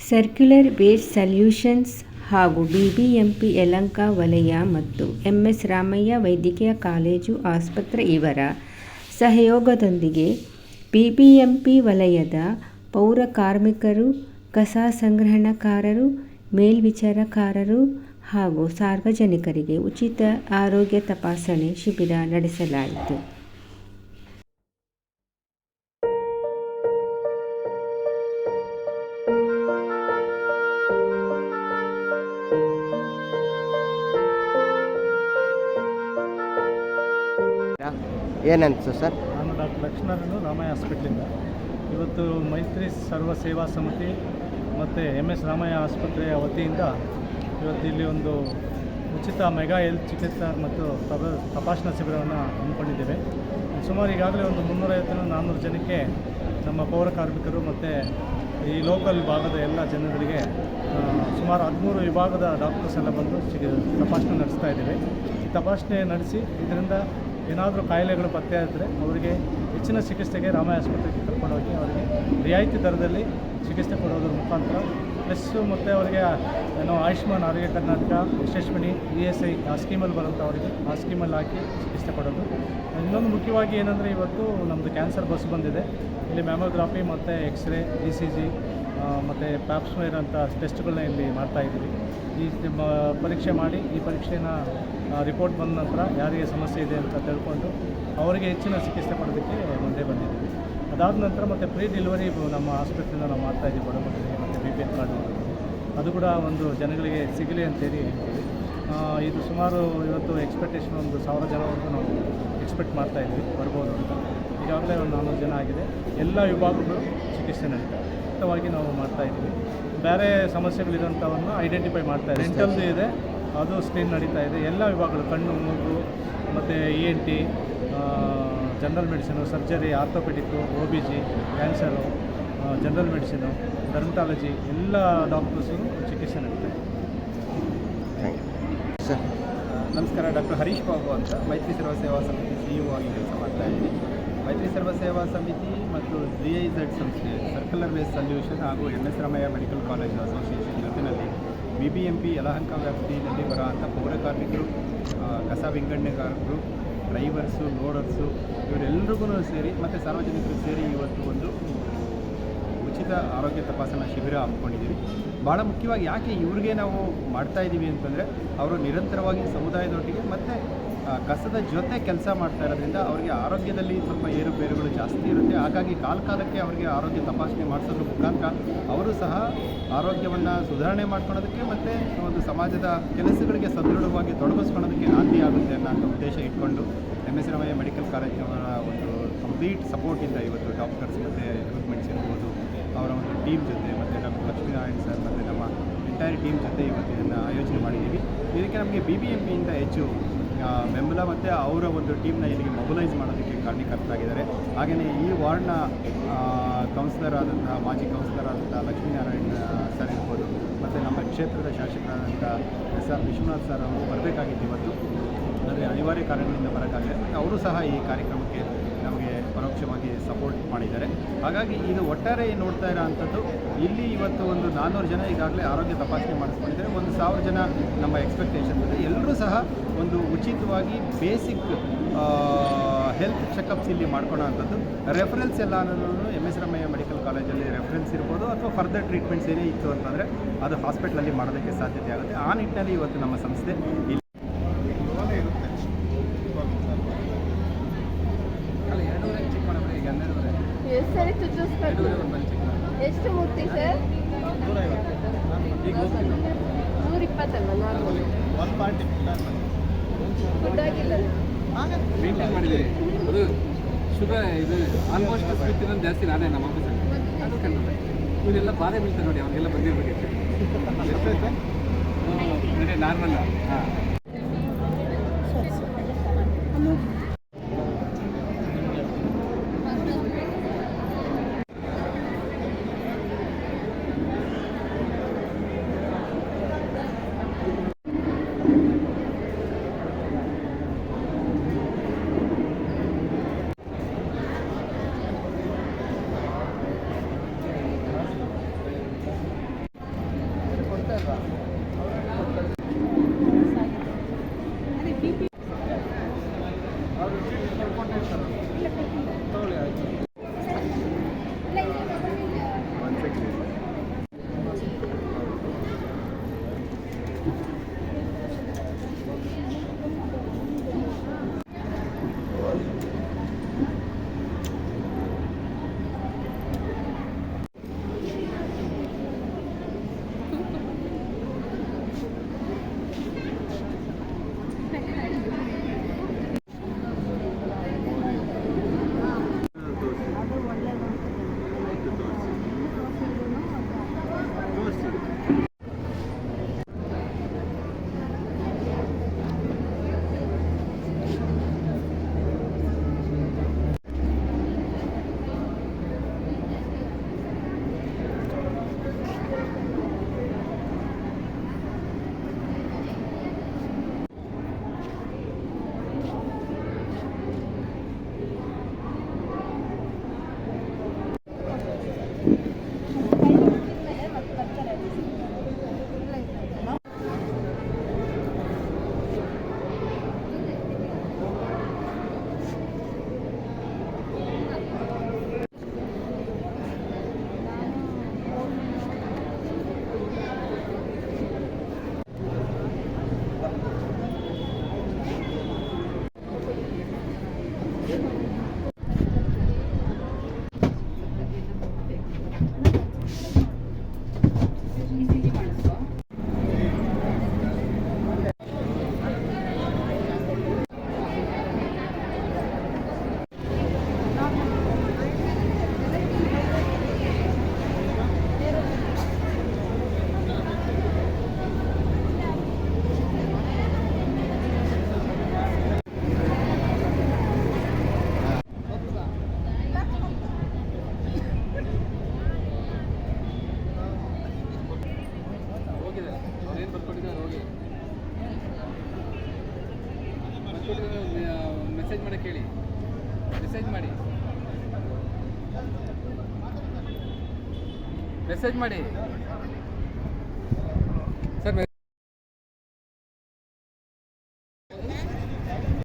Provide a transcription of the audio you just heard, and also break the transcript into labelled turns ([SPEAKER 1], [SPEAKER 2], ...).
[SPEAKER 1] Circular waste solutions ಹಾಗೂ BBMP Yelahanka ವಲಯ ಮತ್ತು MS ರಾಮಯ್ಯ ವೈದ್ಯಕೀಯ ಕಾಲೇಜು ಆಸ್ಪತ್ರೆ ಇವರ ಸಹಯೋಗದೊಂದಿಗೆ ಬಿಬಿಎಂಪಿ ವಲಯದ ಪೌರ ಕಾರ್ಮಿಕರು, ಕಸ ಸಂಗ್ರಹಣಕಾರರು, ಮೇಲ್ವಿಚಾರಕರು ಹಾಗೂ ಸಾರ್ವಜನಿಕರಿಗೆ ಉಚಿತ ಆರೋಗ್ಯ ತಪಾಸಣೆ ಶಿಬಿರ ನಡೆಸಲಾಯಿತು.
[SPEAKER 2] ಏನಂತ ಸರ್?
[SPEAKER 3] ನಾನು ಡಾಕ್ಟರ್ ಲಕ್ಷ್ಮಣರನ್ನು ರಾಮಯ್ಯ ಹಾಸ್ಪಿಟ್ಲಿಂದ ಇವತ್ತು ಮೈತ್ರಿ ಸರ್ವ ಸೇವಾ ಸಮಿತಿ ಮತ್ತು MS ರಾಮಯ್ಯ ಆಸ್ಪತ್ರೆಯ ವತಿಯಿಂದ ಇವತ್ತು ಇಲ್ಲಿ ಒಂದು ಉಚಿತ ಮೆಗಾ ಹೆಲ್ತ್ ಚಿಕಿತ್ಸಾ ಮತ್ತು ತಪಾಸಣಾ ಶಿಬಿರವನ್ನು ಹಮ್ಮಿಕೊಂಡಿದ್ದೇವೆ. ಸುಮಾರು ಈಗಾಗಲೇ ಒಂದು 350-400 ಜನಕ್ಕೆ ನಮ್ಮ ಪೌರ ಕಾರ್ಮಿಕರು ಮತ್ತು ಈ ಲೋಕಲ್ ಭಾಗದ ಎಲ್ಲ ಜನಗಳಿಗೆ ಸುಮಾರು 13 ವಿಭಾಗದ ಡಾಕ್ಟರ್ಸ್ ಎಲ್ಲ ಬಂದು ತಪಾಸಣೆ ನಡೆಸ್ತಾ ಇದ್ದೇವೆ. ಈ ತಪಾಸಣೆ ನಡೆಸಿ ಇದರಿಂದ ಏನಾದರೂ ಕಾಯಿಲೆಗಳು ಪತ್ತೆ ಆದರೆ ಅವರಿಗೆ ಹೆಚ್ಚಿನ ಚಿಕಿತ್ಸೆಗೆ ರಾಮಯ್ಯ ಆಸ್ಪತ್ರೆಗೆ ಕರ್ಕೊಂಡೋಗಿ ಅವರಿಗೆ ರಿಯಾಯಿತಿ ದರದಲ್ಲಿ ಚಿಕಿತ್ಸೆ ಕೊಡೋದ್ರ ಮುಖಾಂತರ ಪ್ಲಸ್ಸು ಮತ್ತು ಅವರಿಗೆ ಆಯುಷ್ಮಾನ್ ಆರೋಗ್ಯ ಕರ್ನಾಟಕ, ಯಶಸ್ವಿನಿ, ESI ಆ ಸ್ಕೀಮಲ್ಲಿ ಬರುವಂಥ ಅವರಿಗೆ ಆ ಸ್ಕೀಮಲ್ಲಿ ಹಾಕಿ ಚಿಕಿತ್ಸೆ ಕೊಡೋದು. ಇನ್ನೊಂದು ಮುಖ್ಯವಾಗಿ ಏನಂದರೆ ಇವತ್ತು ನಮ್ಮದು ಕ್ಯಾನ್ಸರ್ ಬಸ್ ಬಂದಿದೆ. ಇಲ್ಲಿ ಮ್ಯಾಮೋಗ್ರಾಫಿ ಮತ್ತು ಎಕ್ಸ್ರೇ, ECG ಮತ್ತು ಪ್ಯಾಪ್ಸ್ಮೇರ್ ಅಂತ ಟೆಸ್ಟ್ಗಳನ್ನ ಇಲ್ಲಿ ಮಾಡ್ತಾಯಿದ್ದೀವಿ. ಈ ಪರೀಕ್ಷೆ ಮಾಡಿ ಈ ಪರೀಕ್ಷೆನ ರಿಪೋರ್ಟ್ ಬಂದ ನಂತರ ಯಾರಿಗೆ ಸಮಸ್ಯೆ ಇದೆ ಅಂತ ತಿಳ್ಕೊಂಡು ಅವರಿಗೆ ಹೆಚ್ಚಿನ ಚಿಕಿತ್ಸೆ ಕೊಡೋದಕ್ಕೆ ಮುಂದೆ ಬಂದಿದ್ದೀವಿ. ಅದಾದ ನಂತರ ಮತ್ತು ಪ್ರೀ ಡೆಲಿವರಿ ನಮ್ಮ ಆಸ್ಪತ್ರೆಯಿಂದ ನಾವು ಮಾಡ್ತಾಯಿದ್ದೀವಿ ಬಡ ಮಕ್ಕಳಿಗೆ ಮತ್ತು BPL ಕಾರ್ಡ್ ಅದು ಕೂಡ ಒಂದು ಜನಗಳಿಗೆ ಸಿಗಲಿ ಅಂತೇಳಿ ಹೇಳ್ತೀವಿ. ಇದು ಸುಮಾರು ಇವತ್ತು ಎಕ್ಸ್ಪೆಕ್ಟೇಷನ್ ಒಂದು 1000 ಜನವರೆಗೂ ನಾವು ಎಕ್ಸ್ಪೆಕ್ಟ್ ಮಾಡ್ತಾಯಿದ್ವಿ ಬರ್ಬೋದು ಅಂತ. ಈಗಾಗಲೇ ಒಂದು 400 ಜನ ಆಗಿದೆ. ಎಲ್ಲ ವಿಭಾಗಗಳು ಚಿಕಿತ್ಸೆ ನಡೀತಾ ಮುಕ್ತವಾಗಿ ನಾವು ಮಾಡ್ತಾಯಿದ್ದೀವಿ. ಬೇರೆ ಸಮಸ್ಯೆಗಳಿರೋಂಥವನ್ನು ಐಡೆಂಟಿಫೈ ಮಾಡ್ತಾಯಿದ್ದೀವಿ. ಡೆಂಟಲ್ದು ಇದೆ, ಅದು ಸ್ಕ್ರೀನ್ ನಡೀತಾ ಇದೆ. ಎಲ್ಲ ವಿಭಾಗಗಳು ಕಣ್ಣು, ಮೂಗು ಮತ್ತು ENT, general medicine, surgery, ಆರ್ಥೋಪೆಡಿಕ್ಕು, OBG, cancer, general medicine, dermatology ಎಲ್ಲ ಡಾಕ್ಟರ್ಸು ಚಿಕಿತ್ಸೆ ನಡೀತಾ ಇದೆ.
[SPEAKER 2] ಸರ್
[SPEAKER 4] ನಮಸ್ಕಾರ. ಡಾಕ್ಟರ್ ಹರೀಶ್ ಬಾಬು ಅಂತ ಮೈತ್ರಿ ಸರ್ವ ಸೇವಾ ಸಮಿತಿ CEO ಆಗಿ ಕೆಲಸ ಮಾಡ್ತಾಯಿದ್ದೀನಿ. ಮೈತ್ರಿ ಸರ್ವ ಸೇವಾ ಸಮಿತಿ ಮತ್ತು GIZ ಸಂಸ್ಥೆ, ಸರ್ಕ್ಯುಲರ್ ವೇಸ್ಟ್ ಸಲ್ಯೂಷನ್ ಹಾಗೂ MS Ramaiah medical college association ಜೊತೆಯಲ್ಲಿ BBMP ಯಲಹಂಕ ವ್ಯಾಪ್ತಿಯಲ್ಲಿ ಬರೋಂಥ ಪೌರ ಕಾರ್ಮಿಕರು, ಕಸ ವಿಂಗಡಣೆಗಾರರು, ಡ್ರೈವರ್ಸು, ಲೋಡರ್ಸು ಇವರೆಲ್ಲರಿಗೂ ಸೇರಿ ಮತ್ತು ಸಾರ್ವಜನಿಕರು ಸೇರಿ ಇವತ್ತು ಒಂದು ಉಚಿತ ಆರೋಗ್ಯ ತಪಾಸಣಾ ಶಿಬಿರ ಹಮ್ಮಿಕೊಂಡಿದ್ದೀವಿ. ಭಾಳ ಮುಖ್ಯವಾಗಿ ಯಾಕೆ ಇವ್ರಿಗೆ ನಾವು ಮಾಡ್ತಾಯಿದ್ದೀವಿ ಅಂತಂದರೆ ಅವರು ನಿರಂತರವಾಗಿ ಸಮುದಾಯದೊಟ್ಟಿಗೆ ಮತ್ತು ಕಸದ ಜೊತೆ ಕೆಲಸ ಮಾಡ್ತಾ ಇರೋದ್ರಿಂದ ಅವರಿಗೆ ಆರೋಗ್ಯದಲ್ಲಿ ಸ್ವಲ್ಪ ಏರುಪೇರುಗಳು ಜಾಸ್ತಿ ಇರುತ್ತೆ. ಹಾಗಾಗಿ ಕಾಲಕ್ಕೆ ಅವರಿಗೆ ಆರೋಗ್ಯ ತಪಾಸಣೆ ಮಾಡಿಸೋದ್ರ ಮುಖಾಂತರ ಅವರು ಸಹ ಆರೋಗ್ಯವನ್ನು ಸುಧಾರಣೆ ಮಾಡ್ಕೊಳ್ಳೋದಕ್ಕೆ ಮತ್ತು ಒಂದು ಸಮಾಜದ ಕೆಲಸಗಳಿಗೆ ಸದೃಢವಾಗಿ ತೊಡಗಿಸ್ಕೊಳ್ಳೋದಕ್ಕೆ ನಾಂದಿ ಆಗುತ್ತೆ ಅನ್ನೋ ಉದ್ದೇಶ ಇಟ್ಕೊಂಡು MS ರಾಮಯ್ಯ ಮೆಡಿಕಲ್ ಕಾಲೇಜಿನ ಒಂದು ಕಂಪ್ಲೀಟ್ ಸಪೋರ್ಟಿಂದ ಇವತ್ತು ಡಾಕ್ಟರ್ಸ್ ಮತ್ತು ರಿಕ್ರೂಟ್ಮೆಂಟ್ಸ್ ಇರ್ಬೋದು ಅವರ ಒಂದು ಟೀಮ್ ಜೊತೆ ಮತ್ತು ಡಾಕ್ಟರ್ ಲಕ್ಷ್ಮೀನಾರಾಯಣ್ ಸರ್ ಮತ್ತು ನಮ್ಮ ಎಂಟೈರ್ ಟೀಮ್ ಜೊತೆ ಇವತ್ತು ಇದನ್ನು ಆಯೋಜನೆ ಮಾಡಿದ್ದೀವಿ. ಇದಕ್ಕೆ ನಮಗೆ BBMPಯಿಂದ ಹೆಚ್ಚು ಬೆಂಬಲ ಮತ್ತು ಅವರ ಒಂದು ಟೀಮ್ನ ಇಲ್ಲಿಗೆ ಮೊಬಲೈಸ್ ಮಾಡೋದಕ್ಕೆ ಕಾರಣಕರ್ತರಾಗಿದ್ದಾರೆ. ಹಾಗೆಯೇ ಈ ವಾರ್ಡ್ನ ಕೌನ್ಸಿಲರ್ ಆದಂಥ ಮಾಜಿ ಕೌನ್ಸಿಲರ್ ಆದಂಥ ಲಕ್ಷ್ಮೀನಾರಾಯಣ್ ಸರ್ ಇರ್ಬೋದು ಮತ್ತು ನಮ್ಮ ಕ್ಷೇತ್ರದ ಶಾಸಕರಾದಂಥ SR ವಿಶ್ವನಾಥ್ ಸರ್ ಅವರು ಬರಬೇಕಾಗಿತ್ತು ಇವತ್ತು, ಆದರೆ ಅನಿವಾರ್ಯ ಕಾರಣಗಳಿಂದ ಬರೋಕ್ಕಾಗಲಿಲ್ಲ. ಮತ್ತು ಅವರು ಸಹ ಈ ಕಾರ್ಯಕ್ರಮಕ್ಕೆ ನಮಗೆ ಪರೋಕ್ಷವಾಗಿ ಸಪೋರ್ಟ್ ಮಾಡಿದ್ದಾರೆ. ಹಾಗಾಗಿ ಇದು ಒಟ್ಟಾರೆ ನೋಡ್ತಾ ಇರೋ ಅಂಥದ್ದು ಇಲ್ಲಿ ಇವತ್ತು ಒಂದು 400 ಜನ ಈಗಾಗಲೇ ಆರೋಗ್ಯ ತಪಾಸಣೆ ಮಾಡಿಸ್ಕೊಂಡಿದ್ದಾರೆ. 1000 ಜನ ನಮ್ಮ ಎಕ್ಸ್ಪೆಕ್ಟೇಷನ್ ಇದೆ. ಎಲ್ಲರೂ ಸಹ ಒಂದು ಉಚಿತವಾಗಿ ಬೇಸಿಕ್ ಹೆಲ್ತ್ ಚೆಕಪ್ಸ್ ಇಲ್ಲಿ ಮಾಡ್ಕೊಳ್ಳೋ ಅಂಥದ್ದು. ರೆಫರೆನ್ಸ್ ಎಲ್ಲ MS ರಾಮಯ್ಯ ಮೆಡಿಕಲ್ ಕಾಲೇಜಲ್ಲಿ ರೆಫರೆನ್ಸ್ ಇರ್ಬೋದು ಅಥವಾ ಫರ್ದರ್ ಟ್ರೀಟ್ಮೆಂಟ್ಸ್ ಏನೇ ಇತ್ತು ಅಂತಂದರೆ ಅದು ಹಾಸ್ಪಿಟ್ಲಲ್ಲಿ ಮಾಡೋದಕ್ಕೆ ಸಾಧ್ಯತೆ ಆಗುತ್ತೆ. ಆ ನಿಟ್ಟಿನಲ್ಲಿ ಇವತ್ತು ನಮ್ಮ ಸಂಸ್ಥೆ ಇಲ್ಲಿ
[SPEAKER 5] ಎಷ್ಟು ಮೂರ್ತಿ ಸರ್? 120 ಫುಡ್ ಆಗಿಲ್ಲ
[SPEAKER 6] ಮೇಂಟೈನ್ ಮಾಡಿದ್ದೀವಿ. ಅದು ಶುಗರ್ ಇದು ಆಲ್ಮೋಸ್ಟ್ ಸ್ವೀಟ್ ಇನ್ನೊಂದು ಜಾಸ್ತಿ ನಾನೇ ನಮ್ಮ ಆಫೀಸಲ್ಲಿ ಅದಕ್ಕೆ ಇವರೆಲ್ಲ ಬಾಧೆ ಬೀಳ್ತಾರೆ ನೋಡಿ, ಅವ್ರಿಗೆಲ್ಲ ಬಂದಿರಬೇಕು. ನಾರ್ಮಲ್. ಹಾಂ, ಅವರು ಚೀಟಿ ಕೊಟ್ಟಿರ್ತಾರೆ. ತಗೊಳ್ಳಿ ಆಯಿತು.
[SPEAKER 4] ಒಂದು ಸೆಕೆಂಡ್.
[SPEAKER 6] ಹೋಗಿದೆ ಅವ್ರೇನು ಬರ್ಕೊಟ್ಟಿದ್ದಾರೆ ಹೋಗಿ ಬರ್ಕೊಟ್ಟಿದ್ದಾರೆ. ಮೆಸೇಜ್ ಮಾಡಕ್ಕೆ ಹೇಳಿ. ಮೆಸೇಜ್ ಮಾಡಿ